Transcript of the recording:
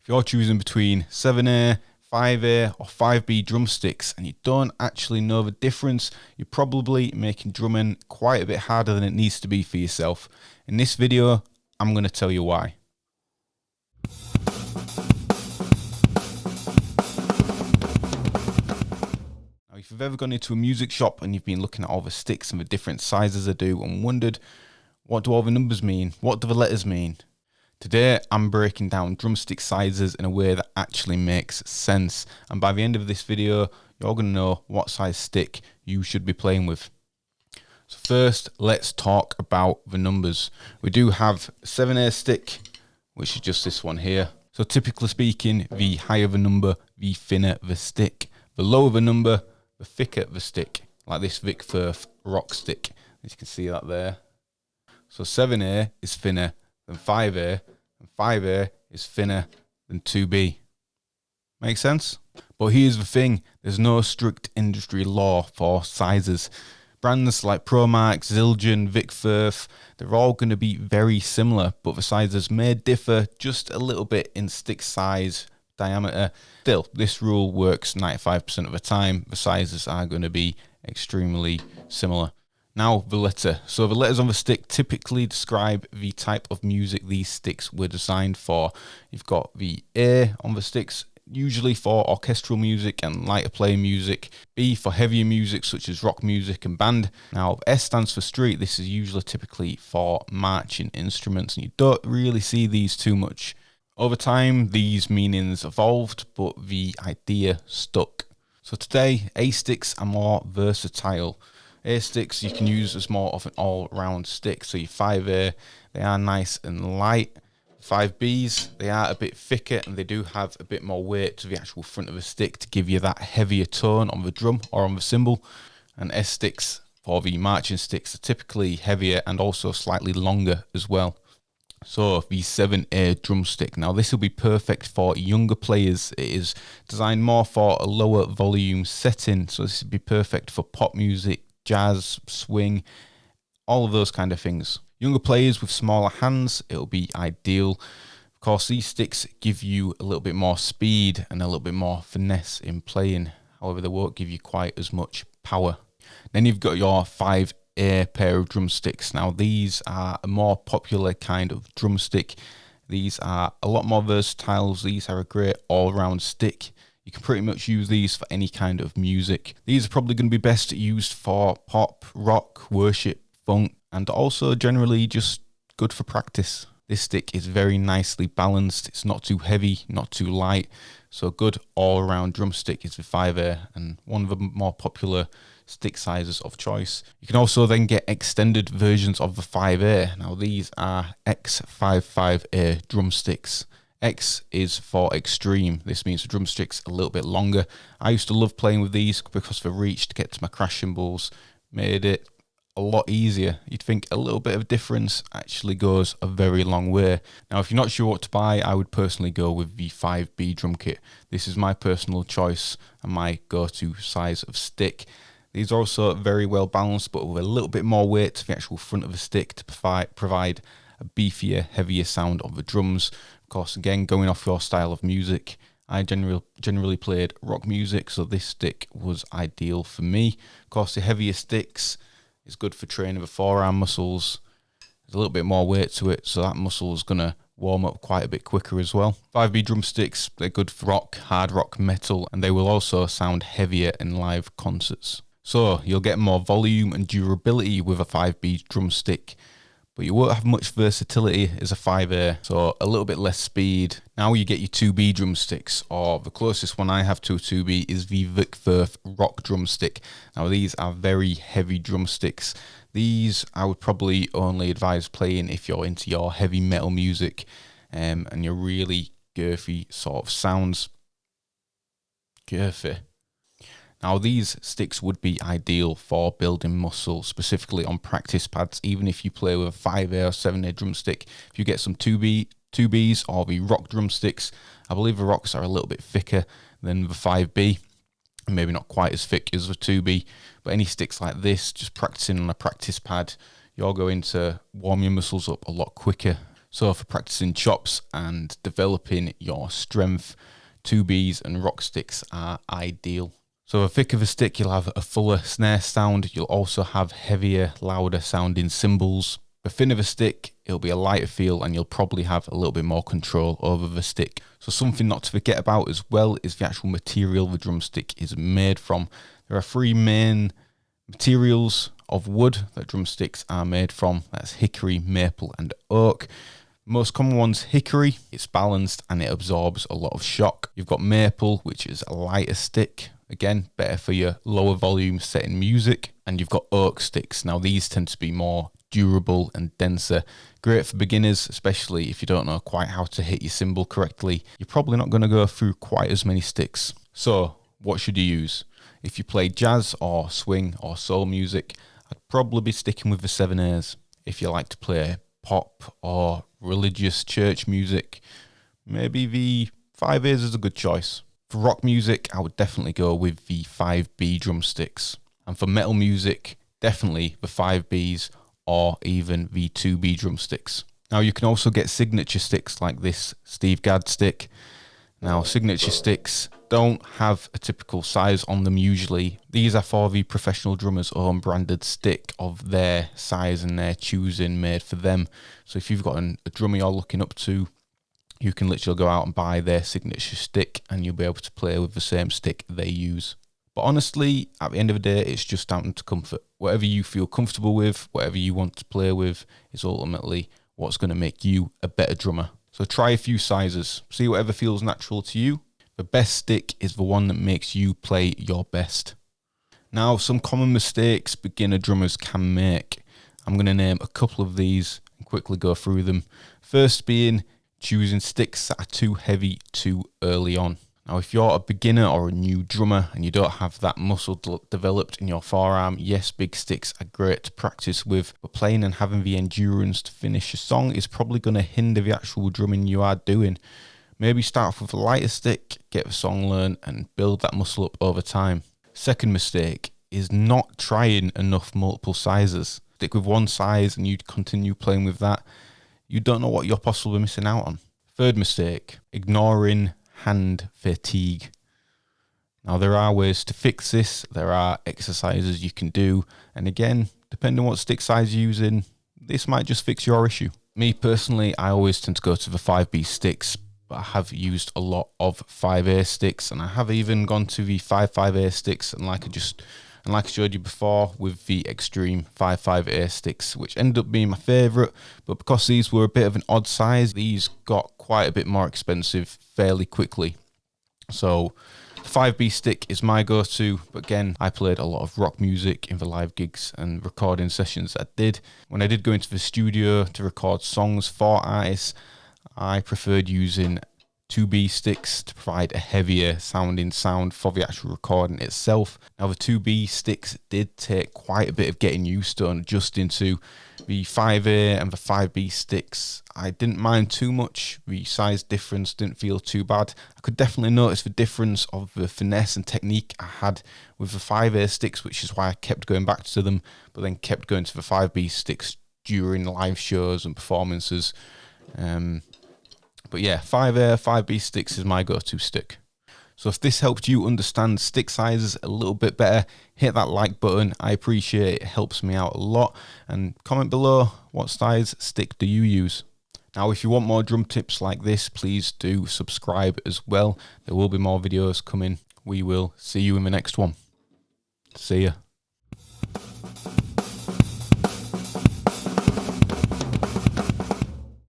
If you're choosing between 7A, 5A or 5B drumsticks and you don't actually know the difference, you're probably making drumming quite a bit harder than it needs to be for yourself. In this video, I'm going to tell you why. Now, if you've ever gone into a music shop and you've been looking at all the sticks and the different sizes they do and wondered, what do all the numbers mean? What do the letters mean? Today, I'm breaking down drumstick sizes in a way that actually makes sense. And by the end of this video, you're going to know what size stick you should be playing with. So first, let's talk about the numbers. We do have 7A stick, which is just this one here. So typically speaking, the higher the number, the thinner the stick. The lower the number, the thicker the stick. Like this Vic Firth rock stick. As you can see that there. So 7A is thinner than 5A, and 5A is thinner than 2B. Make sense? But here's the thing, there's no strict industry law for sizes. Brands like ProMark, Zildjian, Vic Firth, they're all going to be very similar, but the sizes may differ just a little bit in stick size, diameter. Still, this rule works 95% of the time. The sizes are going to be extremely similar. Now the letter. So the letters on the stick typically describe the type of music these sticks were designed for. You've got the A on the sticks, usually for orchestral music and lighter play music. B for heavier music such as rock music and band. Now S stands for street. This is usually typically for marching instruments, and you don't really see these too much. Over time, these meanings evolved, but the idea stuck. So today, A sticks are more versatile. A sticks you can use as more of an all-round stick. So your 5A, they are nice and light. 5Bs, they are a bit thicker and they do have a bit more weight to the actual front of the stick to give you that heavier tone on the drum or on the cymbal. And S sticks for the marching sticks are typically heavier and also slightly longer as well. So the 7A drumstick. Now this will be perfect for younger players. It is designed more for a lower volume setting. So this would be perfect for pop music, jazz, swing, all of those kind of things. Younger players with smaller hands, it'll be ideal. Of course, these sticks give you a little bit more speed and a little bit more finesse in playing. However, they won't give you quite as much power. Then you've got your 5A pair of drumsticks. Now, these are a more popular kind of drumstick. These are a lot more versatile. These are a great all-round stick. You can pretty much use these for any kind of music. These are probably going to be best used for pop, rock, worship, funk, and also generally just good for practice. This stick is very nicely balanced. It's not too heavy, not too light. So a good all-around drumstick is the 5A and one of the more popular stick sizes of choice. You can also then get extended versions of the 5A. Now these are X55A drumsticks. X is for extreme. This means the drumstick's a little bit longer. I used to love playing with these because the reach to get to my crash cymbals made it a lot easier. You'd think a little bit of difference actually goes a very long way. Now, if you're not sure what to buy, I would personally go with the 5B drum kit. This is my personal choice and my go-to size of stick. These are also very well balanced, but with a little bit more weight to the actual front of the stick to provide a beefier, heavier sound on the drums. Of course, again, going off your style of music, I generally played rock music, so this stick was ideal for me. Of course, the heavier sticks is good for training the forearm muscles. There's a little bit more weight to it, so that muscle is going to warm up quite a bit quicker as well. 5B drumsticks, they're good for rock, hard rock, metal, and they will also sound heavier in live concerts. So you'll get more volume and durability with a 5B drumstick, but you won't have much versatility as a 5A, so a little bit less speed. Now you get your 2B drumsticks, or the closest one I have to a 2B is the Vic Firth rock drumstick. Now these are very heavy drumsticks. These I would probably only advise playing if you're into your heavy metal music and your really girthy sort of sounds. Girthy. Now these sticks would be ideal for building muscle, specifically on practice pads, even if you play with a 5A or 7A drumstick. If you get some 2Bs or the rock drumsticks, I believe the rocks are a little bit thicker than the 5B, and maybe not quite as thick as the 2B, but any sticks like this, just practicing on a practice pad, you're going to warm your muscles up a lot quicker. So for practicing chops and developing your strength, 2Bs and rock sticks are ideal. So a thicker the stick, you'll have a fuller snare sound. You'll also have heavier, louder sounding cymbals. The thinner the stick, it'll be a lighter feel and you'll probably have a little bit more control over the stick. So something not to forget about as well is the actual material the drumstick is made from. There are 3 main materials of wood that drumsticks are made from. That's hickory, maple and oak. Most common one's hickory. It's balanced and it absorbs a lot of shock. You've got maple, which is a lighter stick. Again, better for your lower volume setting music. And you've got oak sticks. Now these tend to be more durable and denser. Great for beginners, especially if you don't know quite how to hit your cymbal correctly. You're probably not going to go through quite as many sticks. So what should you use? If you play jazz or swing or soul music, I'd probably be sticking with the 7As. If you like to play pop or religious church music, maybe the 5As is a good choice. For rock music, I would definitely go with the 5B drumsticks. And for metal music, definitely the 5Bs or even the 2B drumsticks. Now you can also get signature sticks like this Steve Gadd stick. Now signature sticks don't have a typical size on them usually. These are for the professional drummer's own branded stick of their size and their choosing made for them. So if you've got a drummer you're looking up to, you can literally go out and buy their signature stick and you'll be able to play with the same stick they use. But honestly, at the end of the day, it's just down to comfort. Whatever you feel comfortable with, whatever you want to play with, is ultimately what's going to make you a better drummer. So try a few sizes, see whatever feels natural to you. The best stick is the one that makes you play your best. Now, some common mistakes beginner drummers can make. I'm going to name a couple of these and quickly go through them. First being choosing sticks that are too heavy too early on. Now, if you're a beginner or a new drummer and you don't have that muscle developed in your forearm, yes, big sticks are great to practice with, but playing and having the endurance to finish a song is probably going to hinder the actual drumming you are doing. Maybe start off with a lighter stick, get the song learned, and build that muscle up over time. Second mistake is not trying enough multiple sizes. Stick with one size and you continue playing with that. You don't know what you're possibly missing out on. Third mistake, ignoring hand fatigue. Now there are ways to fix this. There are exercises you can do. And again, depending on what stick size you're using, this might just fix your issue. Me personally, I always tend to go to the 5B sticks, but I have used a lot of 5A sticks and I have even gone to the 5.5A sticks and like I showed you before with the Extreme 5.5A sticks, which ended up being my favourite, but because these were a bit of an odd size, these got quite a bit more expensive fairly quickly. So the 5B stick is my go-to, but again, I played a lot of rock music in the live gigs and recording sessions I did. When I did go into the studio to record songs for artists, I preferred using 2B sticks to provide a heavier sounding sound for the actual recording itself. Now the 2B sticks did take quite a bit of getting used to and adjusting to. The 5A and the 5B sticks, I didn't mind too much. The size difference didn't feel too bad. I could definitely notice the difference of the finesse and technique I had with the 5A sticks, which is why I kept going back to them, but then kept going to the 5B sticks during live shows and performances. But yeah, 5A, 5B sticks is my go-to stick. So if this helped you understand stick sizes a little bit better, hit that like button. I appreciate it. It helps me out a lot. And comment below, what size stick do you use? Now, if you want more drum tips like this, please do subscribe as well. There will be more videos coming. We will see you in the next one. See ya.